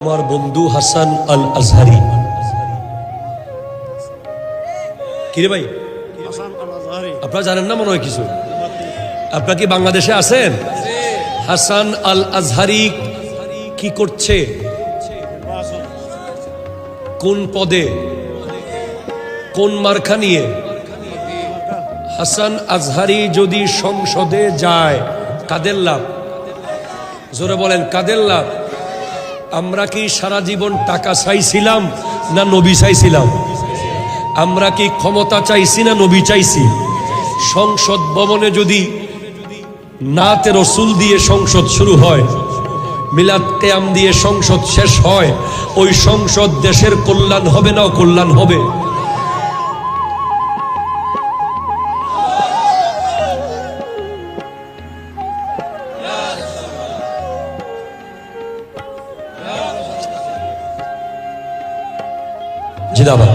আমার বন্ধু হাসান আল আজহারি। কিরে ভাই, আপনারা জানেন না মনে হয় কিছু? আপনারা কি বাংলাদেশে আছেন? হাসান আল আজহারি কি করছে, কোন পদে, কোন মার্কা নিয়ে? হাসান আজহারি যদি সংসদে যায় কাদের লাভ? জোরে বলেন, কাদের লাভ? আমরা কি সারা জীবন টাকা চাইছিলাম না নবী চাইছিলাম? আমরা কি ক্ষমতা চাইছি না নবী চাইছি? সংসদ ভবনে যদি নাতে রসুল দিয়ে সংসদ শুরু হয়, মিলাদ কিয়াম দিয়ে সংসদ শেষ হয়, ওই সংসদ দেশের কল্যাণ হবে না অকল্যাণ হবে? জিন্দাবাদ,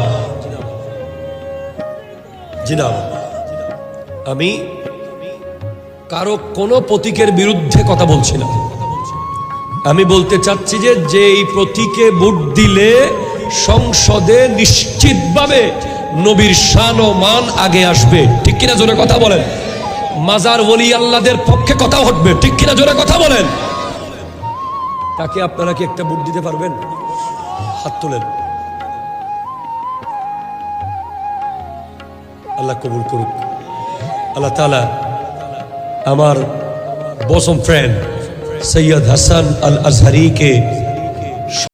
জিন্দাবাদ। আমি কারো কোনো প্রতীকের বিরুদ্ধে কথা বলছি না। আমি বলতে চাচ্ছি যে এই প্রতীকে ভোট দিলে সংসদে নিশ্চিতভাবে নবীর শান ও মান আগে আসবে। ঠিক কিনা জোরে কথা বলেন? মাজার ওলি আল্লাহদের পক্ষে কথা উঠবে। ঠিক কিনা জোরে কথা বলেন? তাকে আপনারা কি একটা ভোট দিতে পারবেন? হাত তোলেন। আল্লাহ কবুল করুক। আল্লাহ তাআলা আমার বসম ফ্রেন্ড সৈয়দ হাসান আল আজহারিকে